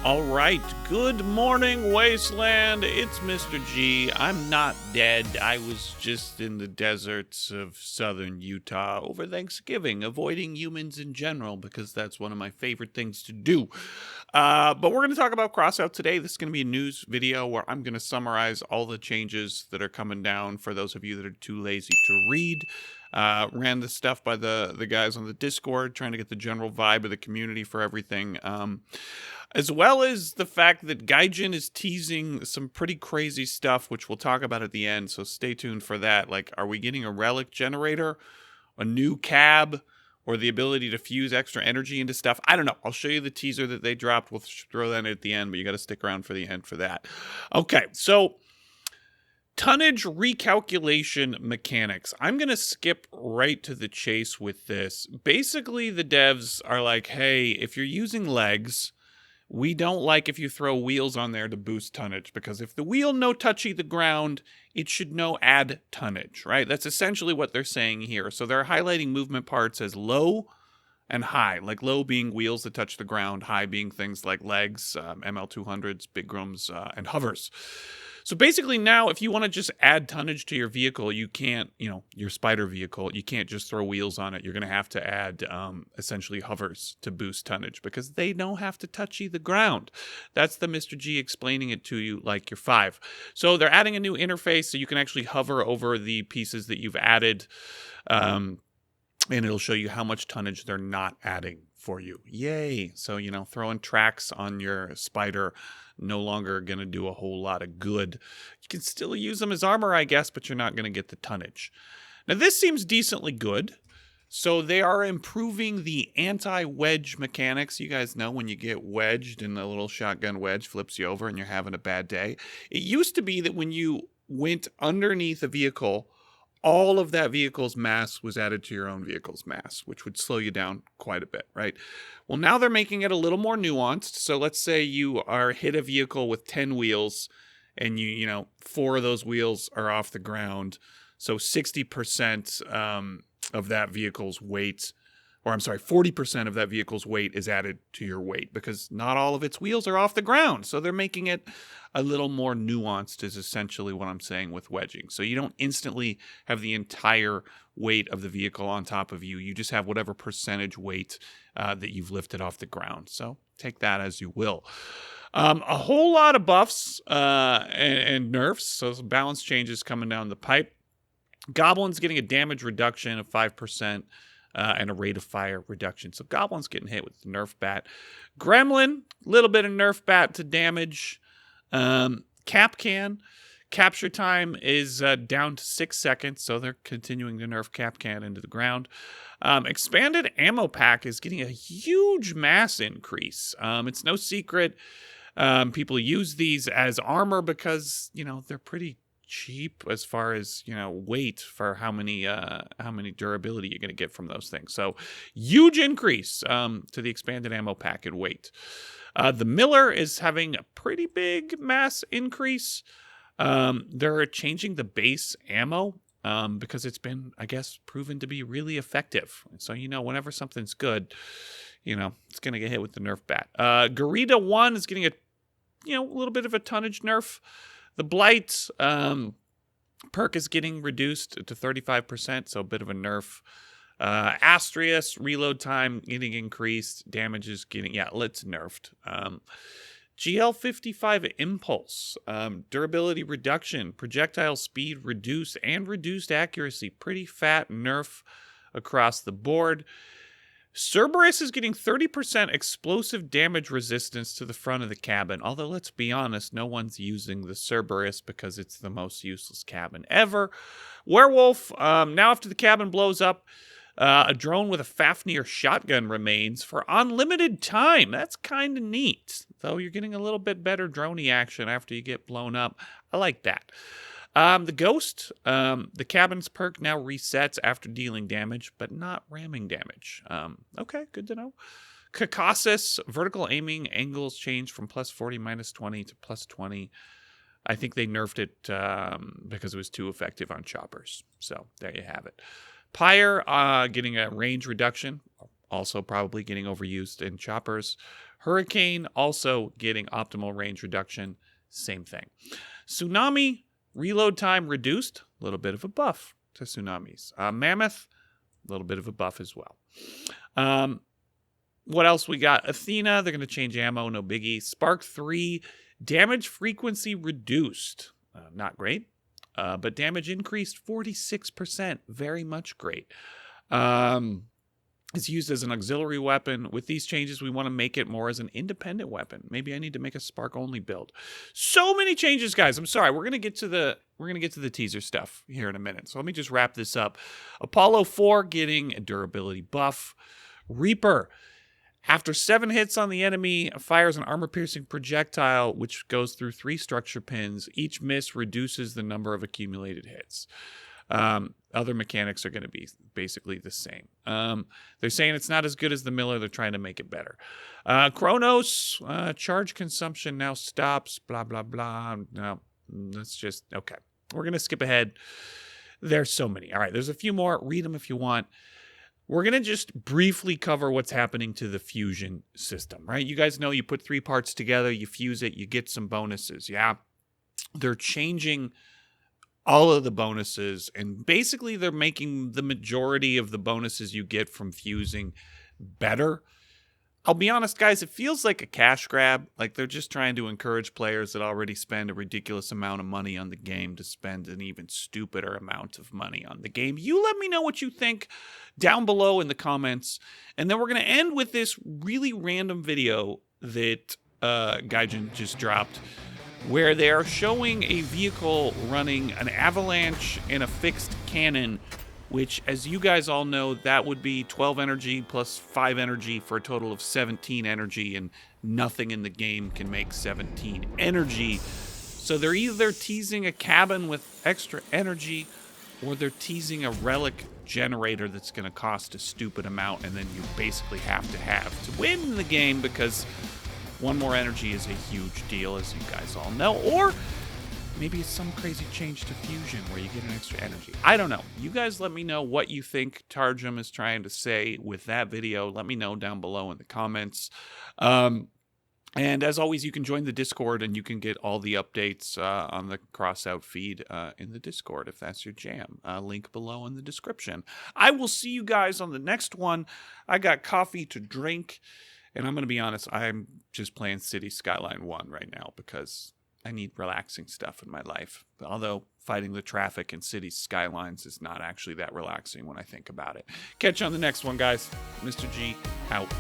All right, good morning, Wasteland. It's Mr. G. I'm not dead. I was just in the deserts of southern Utah over Thanksgiving, avoiding humans in general because that's one of my favorite things to do. But we're going to talk about Crossout today. This is going to be a news video where I'm going to summarize all the changes that are coming down for those of you that are too lazy to read. Ran the stuff by the guys on the Discord, trying to get the general vibe of the community for everything. As well as the fact that Gaijin is teasing some pretty crazy stuff, which we'll talk about at the end, so stay tuned for that. Like, are we getting a Relic generator, a new cab, or the ability to fuse extra energy into stuff? I don't know. I'll show you the teaser that they dropped. We'll throw that in at the end, but you got to stick around for the end for that. Okay, so tonnage recalculation mechanics. I'm going to skip right to the chase with this. Basically, the devs are like, hey, if you're using legs, we don't like if you throw wheels on there to boost tonnage, because if the wheel no touchy the ground, it should no add tonnage, right? That's essentially what they're saying here. So they're highlighting movement parts as low and high, like low being wheels that touch the ground, high being things like legs, ML200s, Bigrams, and hovers. So basically now, if you want to just add tonnage to your vehicle, you can't, your spider vehicle, you can't just throw wheels on it. You're going to have to add essentially hovers to boost tonnage because they don't have to touchy the ground. That's the Mr. G explaining it to you like you're 5. So they're adding a new interface so you can actually hover over the pieces that you've added, and it'll show you how much tonnage they're not adding for you. Yay. So, throwing tracks on your spider no longer going to do a whole lot of good. You can still use them as armor, I guess, but you're not going to get the tonnage. Now, this seems decently good. So they are improving the anti-wedge mechanics. You guys know when you get wedged and the little shotgun wedge flips you over and you're having a bad day. It used to be that when you went underneath a vehicle, all of that vehicle's mass was added to your own vehicle's mass, which would slow you down quite a bit, right? Well, now they're making it a little more nuanced. So let's say you hit a vehicle with 10 wheels and 4 of those wheels are off the ground. So 60% of that vehicle's weight, 40% of that vehicle's weight is added to your weight because not all of its wheels are off the ground. So they're making it a little more nuanced is essentially what I'm saying with wedging. So you don't instantly have the entire weight of the vehicle on top of you. You just have whatever percentage weight that you've lifted off the ground. So take that as you will. A whole lot of buffs and nerfs. So some balance changes coming down the pipe. Goblins getting a damage reduction of 5%. And a rate of fire reduction. So Goblin's getting hit with the Nerf bat. Gremlin, little bit of Nerf bat to damage. Capcan, capture time is down to 6 seconds, so they're continuing to nerf Capcan into the ground. Expanded ammo pack is getting a huge mass increase. It's no secret people use these as armor because, they're pretty cheap as far as weight for how many durability you're going to get from those things. So huge increase to the expanded ammo pack in weight. The Miller is having a pretty big mass increase. They're changing the base ammo because it's been, I guess, proven to be really effective. So whenever something's good, it's going to get hit with the Nerf bat. Garita 1 is getting a little bit of a tonnage nerf. The Blight perk is getting reduced to 35%, so a bit of a nerf. Astrius, reload time getting increased. Damage is getting, it's nerfed. GL55 Impulse, durability reduction, projectile speed reduced, and reduced accuracy. Pretty fat nerf across the board. Cerberus is getting 30% explosive damage resistance to the front of the cabin. Although, let's be honest, no one's using the Cerberus because it's the most useless cabin ever. Werewolf, now after the cabin blows up, a drone with a Fafnir shotgun remains for unlimited time. That's kind of neat. Though you're getting a little bit better droney action after you get blown up. I like that. The Ghost, the cabin's perk now resets after dealing damage, but not ramming damage. Okay, good to know. Caucasus, vertical aiming angles change from +40, -20 to +20. I think they nerfed it because it was too effective on choppers. So there you have it. Pyre getting a range reduction, also probably getting overused in choppers. Hurricane also getting optimal range reduction. Same thing. Tsunami, reload time reduced. A little bit of a buff to tsunamis. Mammoth, a little bit of a buff as well. What else we got? Athena, they're going to change ammo, no biggie. Spark 3, damage frequency reduced. Not great. But damage increased 46%. Very much great. It's used as an auxiliary weapon. With these changes, we want to make it more as an independent weapon. Maybe I need to make a spark only build. So many changes, guys. I'm sorry. We're gonna get to the teaser stuff here in a minute. So let me just wrap this up. Apollo 4 getting a durability buff. Reaper, after 7 hits on the enemy, fires an armor-piercing projectile, which goes through 3 structure pins. Each miss reduces the number of accumulated hits. Other mechanics are going to be basically the same. They're saying it's not as good as the Miller. They're trying to make it better. Chronos, charge consumption now stops, blah, blah, blah. No, that's just, okay. We're going to skip ahead. There's so many. All right, there's a few more. Read them if you want. We're going to just briefly cover what's happening to the fusion system, right? You guys know you put 3 parts together, you fuse it, you get some bonuses, yeah? They're changing all of the bonuses, and basically they're making the majority of the bonuses you get from fusing better. I'll be honest, guys, it feels like a cash grab. Like they're just trying to encourage players that already spend a ridiculous amount of money on the game to spend an even stupider amount of money on the game. You let me know what you think down below in the comments. And then we're going to end with this really random video that Gaijin just dropped, where they are showing a vehicle running an avalanche and a fixed cannon, which, as you guys all know, that would be 12 energy plus 5 energy for a total of 17 energy, and nothing in the game can make 17 energy. So they're either teasing a cabin with extra energy, or they're teasing a relic generator that's going to cost a stupid amount, and then you basically have to win the game, because 1 more energy is a huge deal, as you guys all know. Or maybe it's some crazy change to fusion where you get an extra energy. I don't know. You guys let me know what you think Tarjum is trying to say with that video. Let me know down below in the comments. And as always, you can join the Discord and you can get all the updates on the Crossout feed in the Discord if that's your jam. Link below in the description. I will see you guys on the next one. I got coffee to drink. And I'm going to be honest, I'm just playing City Skyline 1 right now because I need relaxing stuff in my life. Although fighting the traffic in City Skylines is not actually that relaxing when I think about it. Catch you on the next one, guys. Mr. G, out.